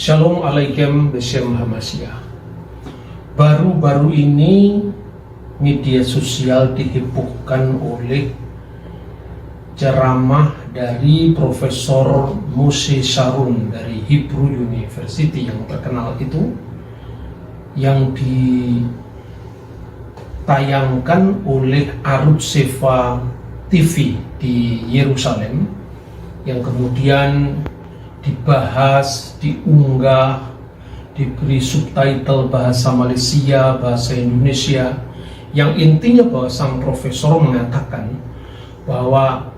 Shalom alaikum Beshem Hamasyah. Baru-baru ini media sosial dihebohkan oleh ceramah dari Profesor Moshe Sharon dari Hebrew University yang terkenal itu, yang ditayangkan oleh Arutz Sheva TV di Yerusalem, yang kemudian dibahas, diunggah, diberi subtitle bahasa Malaysia, bahasa Indonesia, yang intinya bahwa sang profesor mengatakan bahwa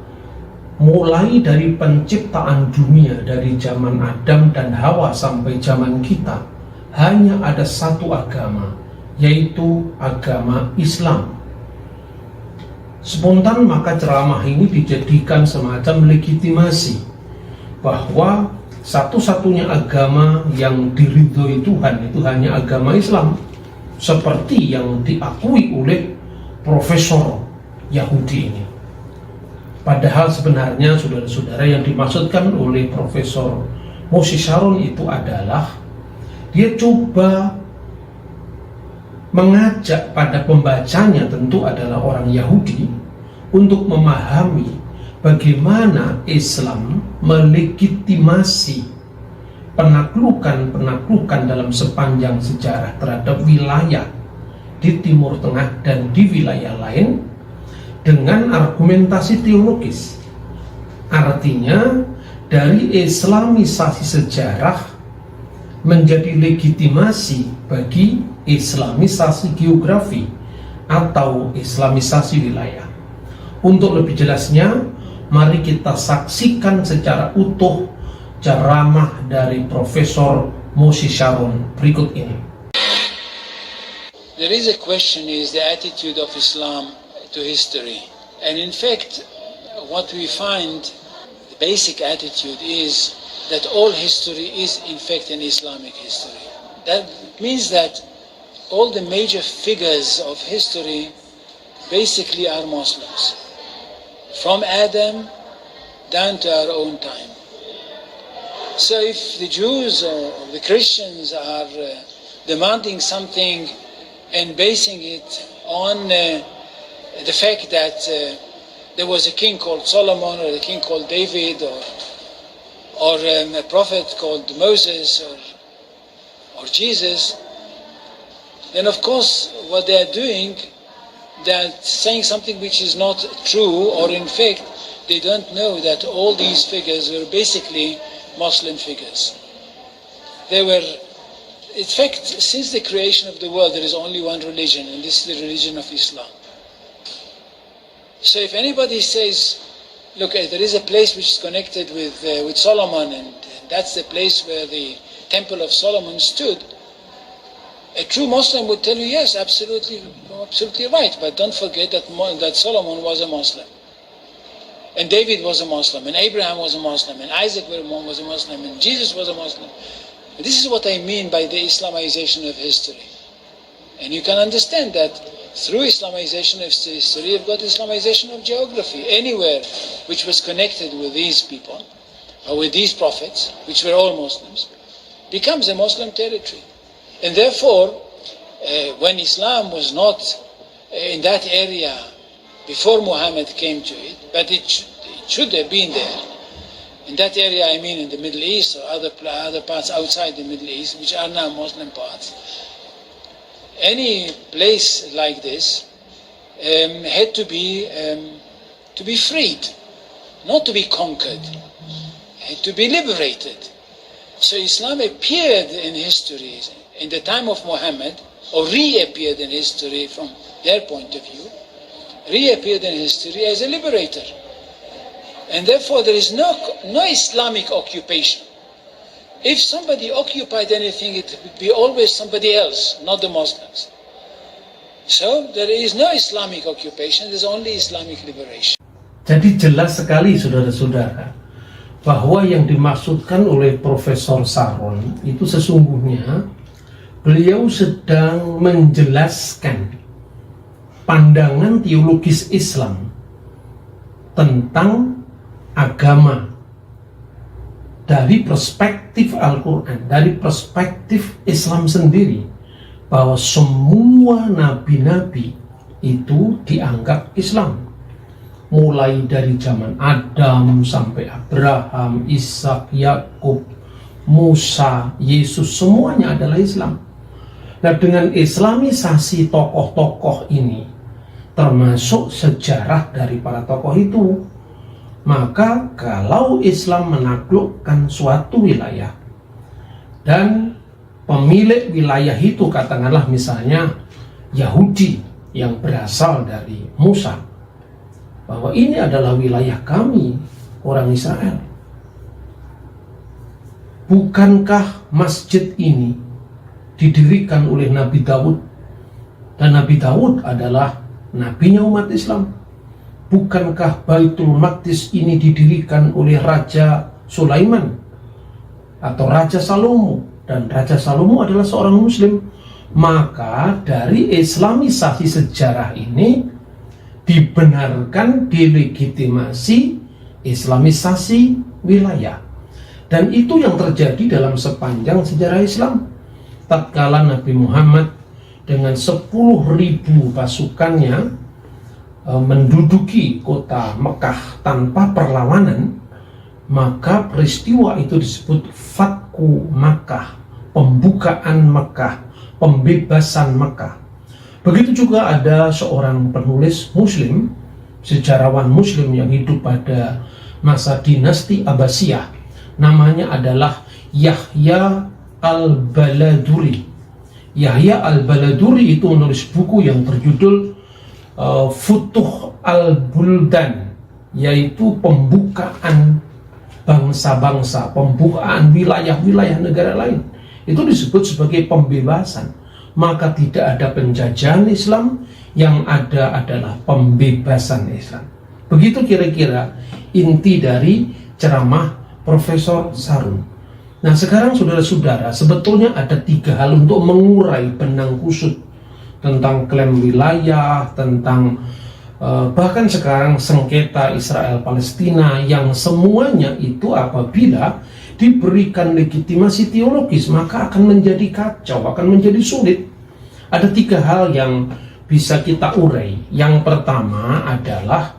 mulai dari penciptaan dunia, dari zaman Adam dan Hawa sampai zaman kita, hanya ada satu agama, yaitu agama Islam. Spontan maka ceramah ini dijadikan semacam legitimasi bahwa satu-satunya agama yang diridhoi Tuhan itu hanya agama Islam, seperti yang diakui oleh Profesor Yahudi ini. Padahal sebenarnya saudara-saudara, yang dimaksudkan oleh Profesor Moshe Sharon itu adalah dia coba mengajak pada pembacanya, tentu adalah orang Yahudi, untuk memahami bagaimana Islam melegitimasi penaklukan dalam sepanjang sejarah terhadap wilayah di Timur Tengah dan di wilayah lain dengan argumentasi teologis. Artinya, dari islamisasi sejarah menjadi legitimasi bagi islamisasi geografi atau islamisasi wilayah. Untuk lebih jelasnya, mari kita saksikan secara utuh ceramah dari Profesor Moshe Sharon berikut ini. There is a question, is the attitude of Islam to history. And in fact, what we find, the basic attitude is that all history is in fact an Islamic history. That means that all the major figures of history basically are Muslims. From Adam down to our own time. So if the Jews or the Christians are demanding something and basing it on the fact that there was a king called Solomon, or a king called David, or a prophet called Moses, or Jesus, then of course what they are doing, they're saying something which is not true, or in fact they don't know that all these figures were basically Muslim figures. They were, in fact, since the creation of the world there is only one religion, and this is the religion of Islam. So if anybody says, look, there is a place which is connected with Solomon, and that's the place where the Temple of Solomon stood, a true Muslim would tell you, yes, absolutely right, but don't forget that Solomon was a Muslim, and David was a Muslim, and Abraham was a Muslim, and Isaac was a Muslim, and Jesus was a Muslim. And this is what I mean by the Islamization of history. And you can understand that through Islamization of history, you've got Islamization of geography. Anywhere which was connected with these people, or with these prophets, which were all Muslims, becomes a Muslim territory. And therefore, when Islam was not in that area before Muhammad came to it, but it should have been there. In that area, I mean in the Middle East or other parts outside the Middle East, which are now Muslim parts. Any place like this had to be freed, not to be conquered, had to be liberated. So Islam appeared in history in the time of Muhammad, or reappeared in history from their point of view, reappeared in history as a liberator. And therefore there is no Islamic occupation. If somebody occupied anything, it would be always somebody else, not the Muslims. So there is no Islamic occupation, there is only Islamic liberation. Jadi jelas sekali saudara-saudara, bahwa yang dimaksudkan oleh Profesor Sharon itu sesungguhnya beliau sedang menjelaskan pandangan teologis Islam tentang agama dari perspektif Al-Quran, dari perspektif Islam sendiri, bahwa semua nabi-nabi itu dianggap Islam. Mulai dari zaman Adam sampai Abraham, Ishak, Yakub, Musa, Yesus, semuanya adalah Islam. Nah, dengan islamisasi tokoh-tokoh ini, termasuk sejarah dari para tokoh itu, maka kalau Islam menaklukkan suatu wilayah dan pemilik wilayah itu katakanlah misalnya Yahudi yang berasal dari Musa, bahwa ini adalah wilayah kami, orang Israel. Bukankah masjid ini didirikan oleh Nabi Daud? Dan Nabi Daud adalah nabinya umat Islam. Bukankah Baitul Maqdis ini didirikan oleh Raja Sulaiman atau Raja Salomo? Dan Raja Salomo adalah seorang Muslim. Maka dari islamisasi sejarah ini dibenarkan, dilegitimasi islamisasi wilayah. Dan itu yang terjadi dalam sepanjang sejarah Islam. Tatkala Nabi Muhammad dengan 10.000 pasukannya menduduki kota Mekah tanpa perlawanan, maka peristiwa itu disebut Fatku Makkah, pembukaan Mekah, pembebasan Mekah. Begitu juga ada seorang penulis Muslim, sejarawan Muslim yang hidup pada masa dinasti Abbasiyah, namanya adalah Yahya Al-Baladuri. Yahya Al-Baladuri itu menulis buku yang berjudul Futuh Al-Buldan, yaitu pembukaan bangsa-bangsa, pembukaan wilayah-wilayah negara lain. Itu disebut sebagai pembebasan. Maka tidak ada penjajahan Islam, yang ada adalah pembebasan Islam. Begitu kira-kira inti dari ceramah Profesor Sarun. Nah, sekarang saudara-saudara, sebetulnya ada 3 hal untuk mengurai benang kusut tentang klaim wilayah, tentang bahkan sekarang sengketa Israel-Palestina, yang semuanya itu apabila diberikan legitimasi teologis maka akan menjadi kacau, akan menjadi sulit. Ada 3 hal yang bisa kita urai. Yang pertama adalah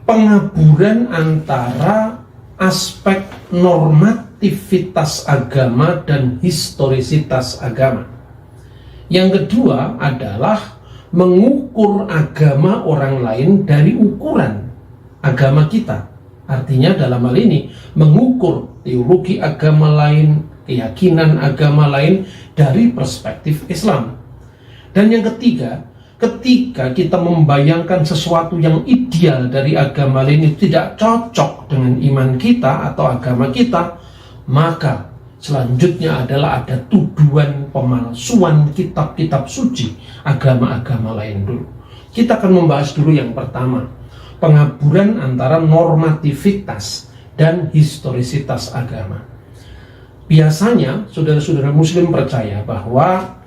pengaburan antara aspek normativitas agama dan historisitas agama. Yang kedua adalah mengukur agama orang lain dari ukuran agama kita. Artinya dalam hal ini mengukur teologi agama lain, keyakinan agama lain dari perspektif Islam. Dan yang ketiga, ketika kita membayangkan sesuatu yang ideal dari agama lain itu tidak cocok dengan iman kita atau agama kita, maka selanjutnya adalah ada tuduhan pemalsuan kitab-kitab suci agama-agama lain dulu. Kita akan membahas dulu yang pertama, pengaburan antara normativitas dan historisitas agama. Biasanya saudara-saudara Muslim percaya bahwa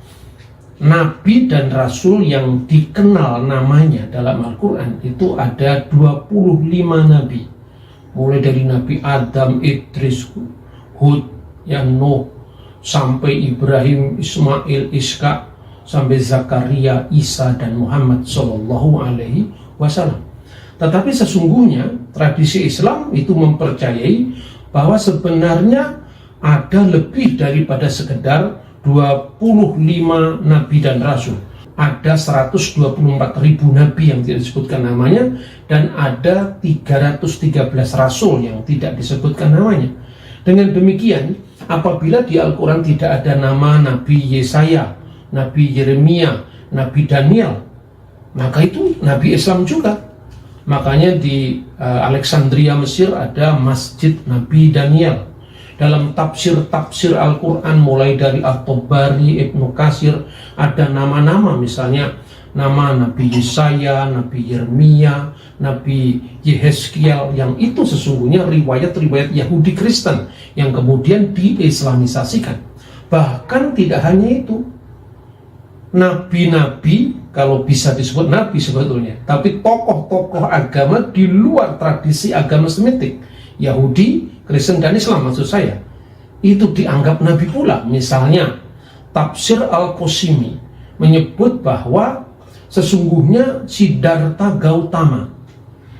nabi dan rasul yang dikenal namanya dalam Al-Quran itu ada 25 nabi. Mulai dari Nabi Adam, Idris, Hud, Nuh, sampai Ibrahim, Ismail, Ishak, sampai Zakaria, Isa, dan Muhammad Sallallahu Alaihi Wasallam. Tetapi sesungguhnya tradisi Islam itu mempercayai bahwa sebenarnya ada lebih daripada sekedar 25 nabi dan rasul. Ada 124.000 nabi yang tidak disebutkan namanya, dan ada 313 rasul yang tidak disebutkan namanya. Dengan demikian, apabila di Al-Quran tidak ada nama Nabi Yesaya, Nabi Yeremia, Nabi Daniel, maka itu Nabi Islam juga. Makanya di Alexandria, Mesir ada Masjid Nabi Daniel. Dalam tafsir-tafsir Al-Quran mulai dari At-Tabari, Ibnu Katsir, ada nama-nama, misalnya nama Nabi Yesaya, Nabi Yeremia, Nabi Yehezkiel, yang itu sesungguhnya riwayat-riwayat Yahudi Kristen yang kemudian diislamisasikan. Bahkan tidak hanya itu, nabi-nabi, kalau bisa disebut nabi sebetulnya, tapi tokoh-tokoh agama di luar tradisi agama Semitik Yahudi, Kristen, dan Islam maksud saya, itu dianggap nabi pula. Misalnya Tafsir Al-Qasimi menyebut bahwa sesungguhnya Siddhartha Gautama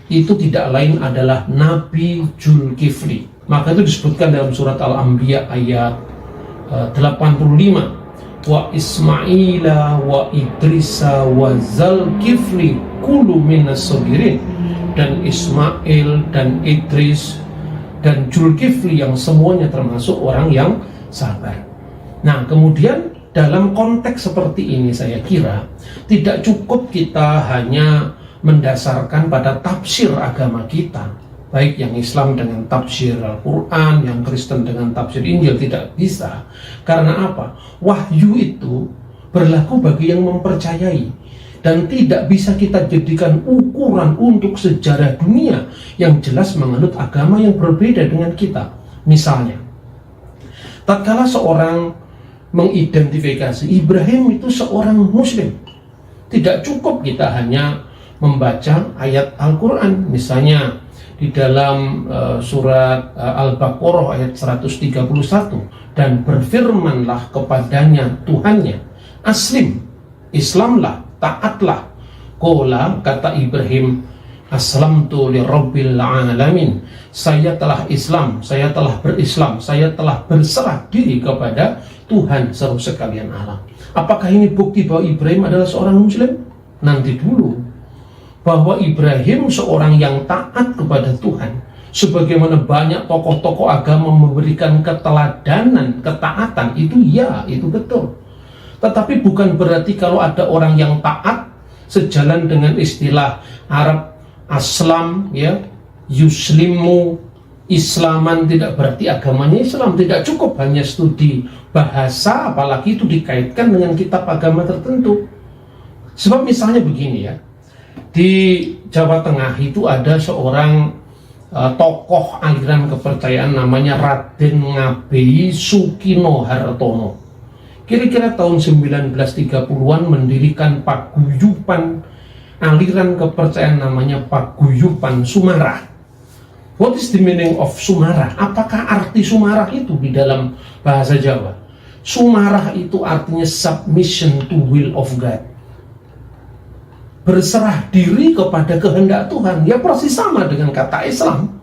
itu tidak lain adalah Nabi Zulkifli. Maka itu disebutkan dalam surat Al-Anbiya ayat 85, wa Ismaila wa Idrisa wa Zulkifli kullu minas sabirin, dan Ismail dan Idris dan Zulkifli yang semuanya termasuk orang yang sabar. Nah, kemudian dalam konteks seperti ini saya kira tidak cukup kita hanya mendasarkan pada tafsir agama kita, baik yang Islam dengan tafsir Al-Quran, yang Kristen dengan tafsir Injil, tidak bisa. Karena apa? Wahyu itu berlaku bagi yang mempercayai, dan tidak bisa kita jadikan ukuran untuk sejarah dunia yang jelas menganut agama yang berbeda dengan kita. Misalnya, tatkala seorang mengidentifikasi Ibrahim itu seorang muslim, tidak cukup kita hanya membaca ayat Al-Quran. Misalnya di dalam surat Al-Baqarah ayat 131, dan berfirmanlah kepadanya Tuhannya, aslim, Islamlah, taatlah. Qala, kata Ibrahim, aslamtu lirabbil alamin, saya telah Islam, saya telah berislam, saya telah berserah diri kepada Tuhan seluruh sekalian alam. Apakah ini bukti bahwa Ibrahim adalah seorang muslim? Nanti dulu. Bahwa Ibrahim seorang yang taat kepada Tuhan, sebagaimana banyak tokoh-tokoh agama memberikan keteladanan, ketaatan, itu ya, itu betul. Tetapi bukan berarti kalau ada orang yang taat sejalan dengan istilah Arab aslam, ya, yuslimu, Islaman, tidak berarti agamanya Islam. Tidak cukup hanya studi bahasa, apalagi itu dikaitkan dengan kitab agama tertentu. Sebab misalnya begini ya, di Jawa Tengah itu ada seorang tokoh aliran kepercayaan namanya Raden Ngabei Sukino Hartono. Kira-kira tahun 1930-an mendirikan paguyuban aliran kepercayaan namanya Paguyuban Sumarah. What is the meaning of Sumarah? Apakah arti Sumarah itu di dalam bahasa Jawa? Sumarah itu artinya submission to will of God, berserah diri kepada kehendak Tuhan. Ya persis sama dengan kata Islam,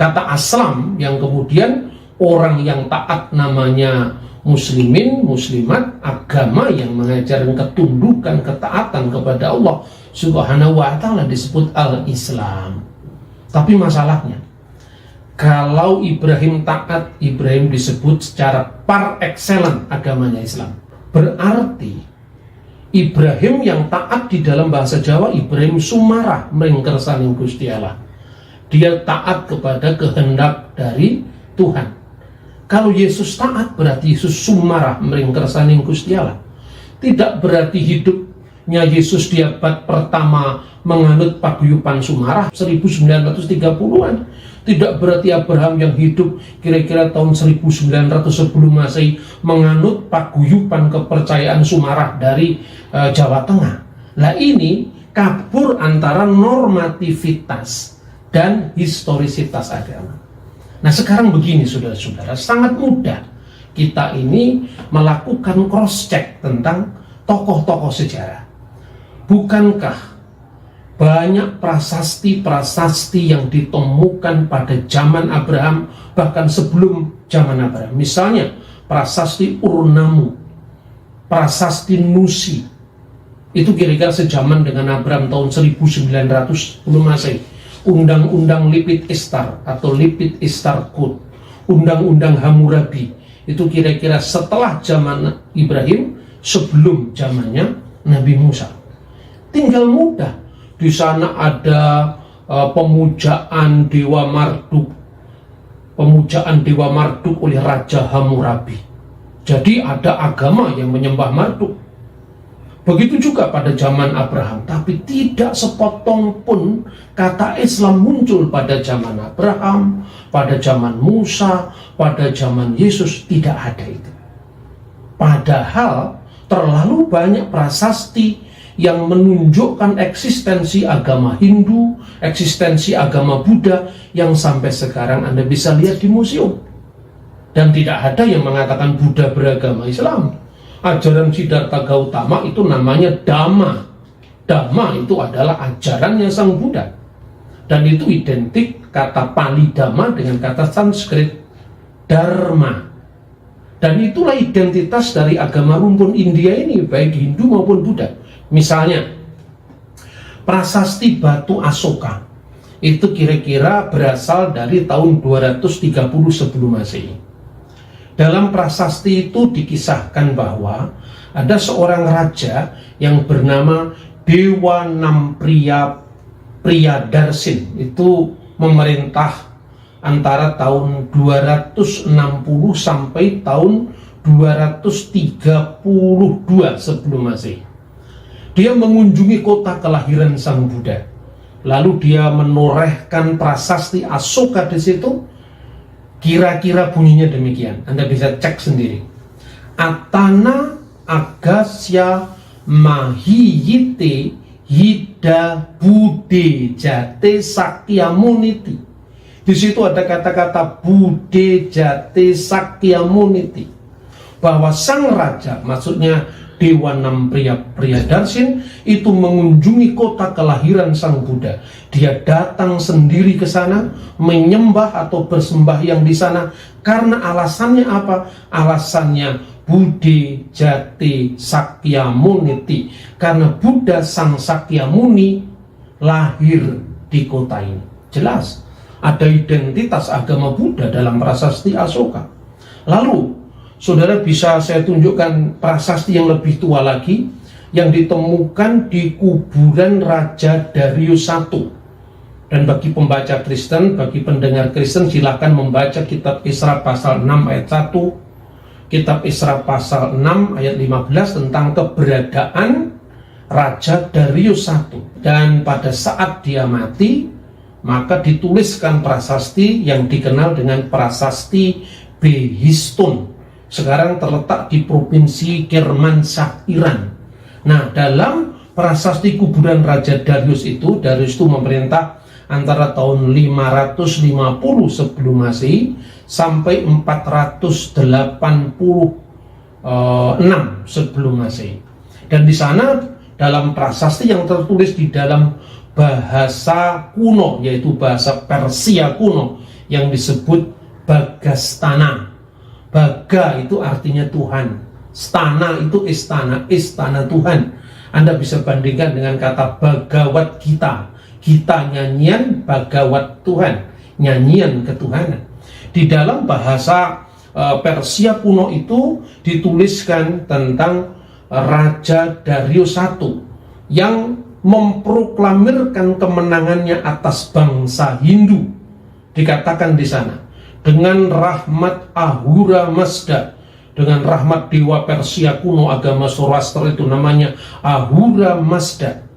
kata aslam, yang kemudian orang yang taat namanya muslimin, muslimat, agama yang mengajarkan ketundukan, ketaatan kepada Allah Subhanahu wa ta'ala disebut al-Islam. Tapi masalahnya, kalau Ibrahim taat, Ibrahim disebut secara par excellence agamanya Islam. Berarti Ibrahim yang taat di dalam bahasa Jawa, Ibrahim sumarah mengkersaning Gusti Allah. Dia taat kepada kehendak dari Tuhan. Kalau Yesus taat, berarti Yesus sumarah mengkersaning Gusti Allah. Tidak berarti hidupnya Yesus di abad pertama menganut paguyuban sumarah 1930-an. Tidak berarti Abraham yang hidup kira-kira tahun 1900 sebelum Masehi menganut paguyuban kepercayaan sumarah dari Jawa Tengah. Nah ini kabur antara normativitas dan historisitas agama. Nah sekarang begini saudara-saudara, sangat mudah kita ini melakukan cross check tentang tokoh-tokoh sejarah. Bukankah banyak prasasti-prasasti yang ditemukan pada zaman Abraham, bahkan sebelum zaman Abraham? Misalnya prasasti Urnamu, prasasti Nusi, itu kira-kira sejaman dengan Abraham tahun 1900 sebelum Masehi. Undang-undang Lipit Ishtar atau Lipit Ishtar Code, Undang-undang Hammurabi, itu kira-kira setelah zaman Ibrahim, sebelum zamannya Nabi Musa. Tinggal mudah, di sana ada pemujaan Dewa Marduk, pemujaan Dewa Marduk oleh Raja Hammurabi. Jadi ada agama yang menyembah Marduk. Begitu juga pada zaman Abraham, tapi tidak sepotong pun kata Islam muncul pada zaman Abraham, pada zaman Musa, pada zaman Yesus, tidak ada itu. Padahal terlalu banyak prasasti yang menunjukkan eksistensi agama Hindu, eksistensi agama Buddha yang sampai sekarang Anda bisa lihat di museum. Dan tidak ada yang mengatakan Buddha beragama Islam. Ajaran Siddhartha Gautama itu namanya Dhamma. Dhamma itu adalah ajarannya Sang Buddha. Dan itu identik kata Pali Dhamma dengan kata Sanskrit Dharma. Dan itulah identitas dari agama rumpun India ini, baik Hindu maupun Buddha. Misalnya, prasasti batu Asoka itu kira-kira berasal dari tahun 230 sebelum Masehi. Dalam prasasti itu dikisahkan bahwa ada seorang raja yang bernama Dewa Nampriya Priyadarsin, itu memerintah antara tahun 260 sampai tahun 232 sebelum Masehi. Dia mengunjungi kota kelahiran Sang Buddha. Lalu dia menorehkan prasasti Asoka di situ. Kira-kira bunyinya demikian. Anda bisa cek sendiri. Atana Agasya Mahiyite Hida Bude Jate Sakyamuniti. Di situ ada kata-kata Bude Jate Sakyamuniti, bahwa sang raja, maksudnya Dewa Nampriya Priyadarsin, itu mengunjungi kota kelahiran Sang Buddha. Dia datang sendiri ke sana, menyembah atau bersembahyang di sana. Karena alasannya apa? Alasannya Bude Jate Sakyamuniti, karena Buddha Sang Sakyamuni lahir di kota ini. Jelas ada identitas agama Buddha dalam prasasti Asoka. Lalu saudara bisa saya tunjukkan prasasti yang lebih tua lagi, yang ditemukan di kuburan Raja Darius I. Dan bagi pembaca Kristen, bagi pendengar Kristen, silakan membaca kitab Isra pasal 6 ayat 1, kitab Isra pasal 6 ayat 15 tentang keberadaan Raja Darius I. Dan pada saat dia mati, maka dituliskan prasasti yang dikenal dengan prasasti Behistun. Sekarang terletak di provinsi Kermanshah, Iran. Nah, dalam prasasti kuburan Raja Darius itu memerintah antara tahun 550 sebelum Masehi sampai 486 sebelum Masehi. Dan di sana dalam prasasti yang tertulis di dalam bahasa kuno, yaitu bahasa Persia kuno, yang disebut Bagastana. Baga itu artinya Tuhan, stana itu istana, istana Tuhan. Anda bisa bandingkan dengan kata Bhagavad Gita. Gita nyanyian, Bhagavad Tuhan, nyanyian ketuhanan. Di dalam bahasa Persia kuno itu dituliskan tentang Raja Darius I yang memproklamirkan kemenangannya atas bangsa Hindu. Dikatakan di sana, dengan rahmat Ahura Mazda, dengan rahmat dewa Persia kuno agama Zoroaster itu namanya Ahura Mazda,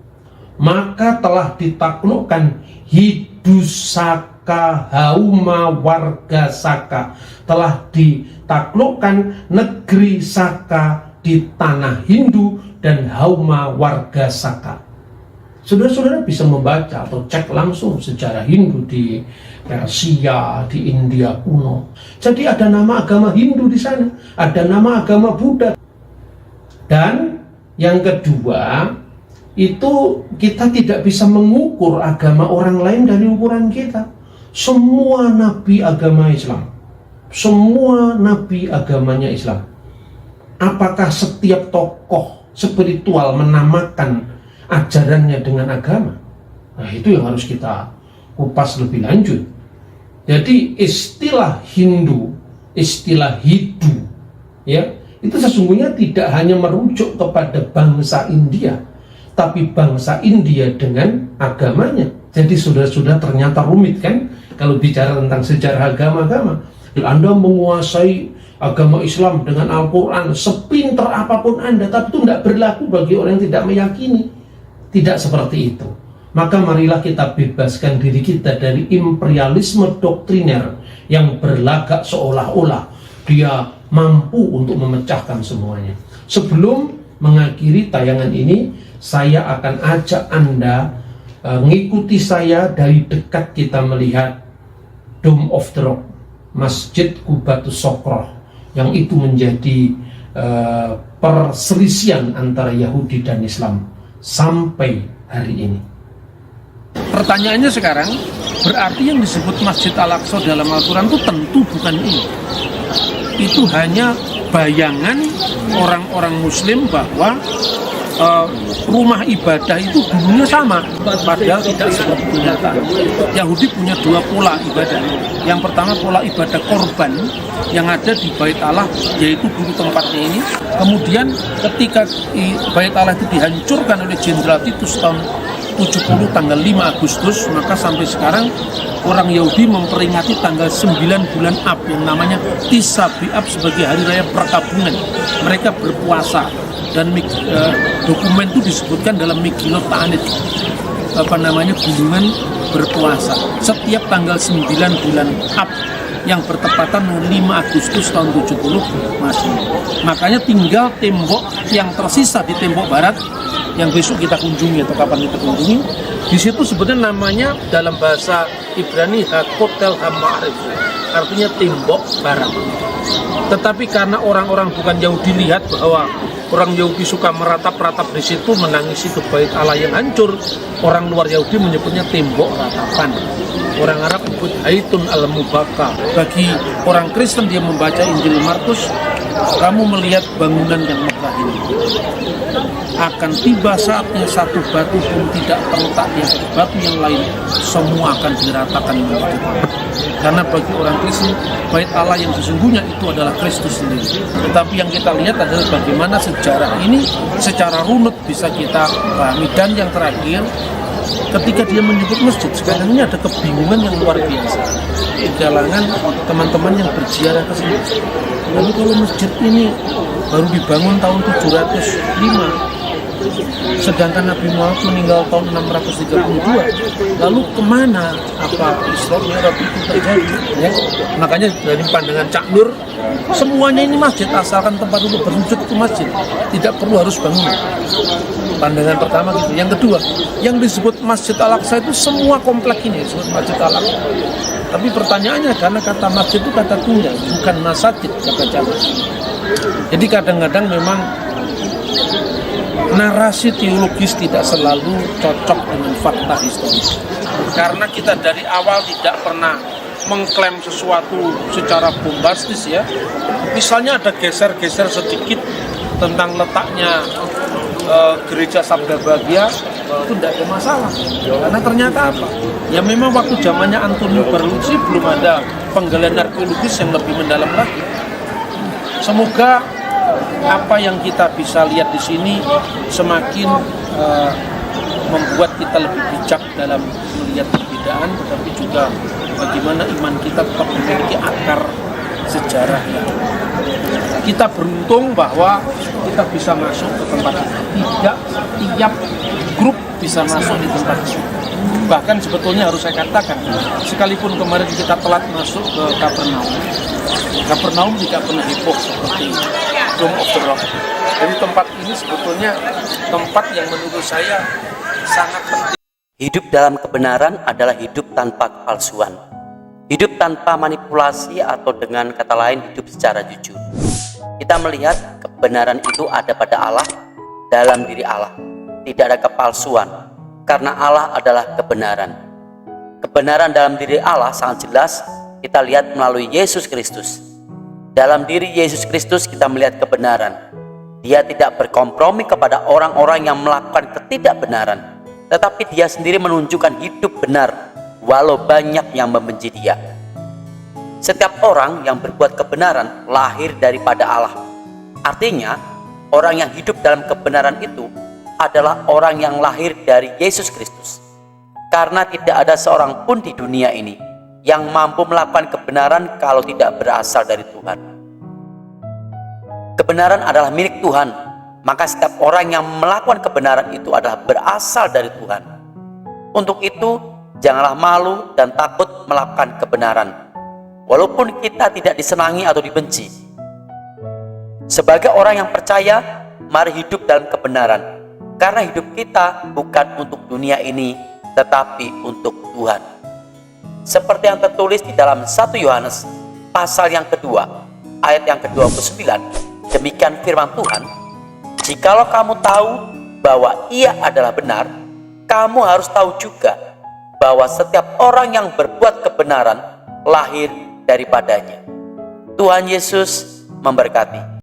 maka telah ditaklukkan Hidusaka Hauma Warga Saka, telah ditaklukkan negeri Saka di tanah Hindu dan Hauma Warga Saka. Saudara-saudara bisa membaca atau cek langsung sejarah Hindu di Persia, di India kuno. Jadi ada nama agama Hindu di sana, ada nama agama Buddha. Dan yang kedua, itu kita tidak bisa mengukur agama orang lain dari ukuran kita. Semua nabi agama Islam, semua nabi agamanya Islam. Apakah setiap tokoh spiritual menamakan ajarannya dengan agama? Nah, itu yang harus kita kupas lebih lanjut. Jadi istilah Hindu, istilah Hindu, ya, itu sesungguhnya tidak hanya merujuk kepada bangsa India, tapi bangsa India dengan agamanya. Jadi sudah ternyata rumit kan kalau bicara tentang sejarah agama-agama. Anda menguasai agama Islam dengan Al-Quran sepinter apapun Anda, tapi itu tidak berlaku bagi orang yang tidak meyakini. Tidak seperti itu. Maka marilah kita bebaskan diri kita dari imperialisme doktriner yang berlagak seolah-olah dia mampu untuk memecahkan semuanya. Sebelum mengakhiri tayangan ini, saya akan ajak Anda mengikuti saya dari dekat. Kita melihat Dome of the Rock, Masjid Qubatus Sokroh, yang itu menjadi perselisihan antara Yahudi dan Islam sampai hari ini. Pertanyaannya sekarang, berarti yang disebut Masjid Al-Aqsa dalam Al-Quran itu tentu bukan ini. Itu hanya bayangan orang-orang Muslim bahwa rumah ibadah itu dulunya sama, padahal tidak seperti kenyataan. Yahudi punya dua pola ibadah. Yang pertama pola ibadah korban yang ada di Bait Allah, yaitu dulu tempatnya ini. Kemudian ketika Bait Allah itu dihancurkan oleh Jenderal Titus tahun 70 tanggal 5 Agustus, maka sampai sekarang orang Yahudi memperingati tanggal 9 bulan Ab yang namanya Tis'a B'Av sebagai hari raya perkabungan. Mereka berpuasa dan dokumen itu disebutkan dalam Megilot Ta'anit, gunungan berpuasa setiap tanggal 9 bulan Ab yang bertepatan 5 Agustus tahun 70 Masehi. Makanya tinggal tembok yang tersisa di tembok barat yang besok kita kunjungi atau kapan kita kunjungi. Di situ sebenarnya namanya dalam bahasa Ibrani Hakotel Hamarif, artinya tembok barat. Tetapi karena orang-orang bukan Yahudi lihat bahwa orang Yahudi suka meratap-ratap di situ, menangisi ke Bait Allah yang hancur, orang luar Yahudi menyebutnya tembok ratapan. Orang Arab menyebut Haitun al-Mubaka. Bagi orang Kristen dia membaca Injil Markus, kamu melihat bangunan yang megah ini. Akan tiba saatnya satu batu pun tidak terletak di atas batu yang lain, semua akan diratakan menjadi batu. Karena bagi orang Kristen, Bait Allah yang sesungguhnya itu adalah Kristus sendiri. Tetapi yang kita lihat adalah bagaimana sejarah ini secara runut bisa kita pahami. Dan yang terakhir, ketika dia menyebut masjid, sekarang ini ada kebingungan yang luar biasa di kalangan teman-teman yang berziarah ke sini. Lalu kalau masjid ini baru dibangun tahun 705, sedangkan Nabi Muhammad meninggal tahun 632, lalu kemana Isra Mi'raj itu terjadi? Ya? Makanya dari pandangan Cak Nur, semuanya ini masjid, asalkan tempat untuk bersujud itu masjid, tidak perlu harus bangunan. Pandangan pertama gitu. Yang kedua, yang disebut Masjid Al-Aqsa itu semua komplek ini disebut Masjid Al-Aqsa. Tapi pertanyaannya, karena kata masjid itu kata tunggal, bukan masjid kata jamak. Jadi kadang-kadang memang narasi teologis tidak selalu cocok dengan fakta historis. Karena kita dari awal tidak pernah mengklaim sesuatu secara bombastis ya. Misalnya ada geser-geser sedikit tentang letaknya gereja Sabda Bahagia, itu tidak ada masalah. Karena ternyata apa? Ya memang waktu zamannya Antonio Berlucci belum ada penggalian arkeologis yang lebih mendalam lagi. Semoga apa yang kita bisa lihat di sini semakin membuat kita lebih bijak dalam melihat perbedaan, tetapi juga bagaimana iman kita tetap memiliki akar sejarah. Kita beruntung bahwa kita bisa masuk ke tempat ini. Tidak tiap grup bisa masuk di tempat ini. Bahkan sebetulnya harus saya katakan, sekalipun kemarin kita telat masuk ke Kapernaum tidak pernah heboh seperti Dome of the Rock. Jadi tempat ini sebetulnya tempat yang menurut saya sangat penting. Hidup dalam kebenaran adalah hidup tanpa kepalsuan. Hidup tanpa manipulasi, atau dengan kata lain hidup secara jujur. Kita melihat kebenaran itu ada pada Allah, dalam diri Allah. Tidak ada kepalsuan, karena Allah adalah kebenaran. Kebenaran dalam diri Allah sangat jelas kita lihat melalui Yesus Kristus. Dalam diri Yesus Kristus kita melihat kebenaran. Dia tidak berkompromi kepada orang-orang yang melakukan ketidakbenaran, tetapi dia sendiri menunjukkan hidup benar walau banyak yang membenci dia. Setiap orang yang berbuat kebenaran lahir daripada Allah. Artinya, orang yang hidup dalam kebenaran itu adalah orang yang lahir dari Yesus Kristus. Karena tidak ada seorang pun di dunia ini yang mampu melakukan kebenaran kalau tidak berasal dari Tuhan. Kebenaran adalah milik Tuhan, maka setiap orang yang melakukan kebenaran itu adalah berasal dari Tuhan. Untuk itu, janganlah malu dan takut melakukan kebenaran, walaupun kita tidak disenangi atau dibenci. Sebagai orang yang percaya, mari hidup dalam kebenaran. Karena hidup kita bukan untuk dunia ini, tetapi untuk Tuhan. Seperti yang tertulis di dalam 1 Yohanes pasal yang kedua, ayat yang ke-29, demikian firman Tuhan, jikalau kamu tahu bahwa Ia adalah benar, kamu harus tahu juga bahwa setiap orang yang berbuat kebenaran lahir daripadanya. Tuhan Yesus memberkati.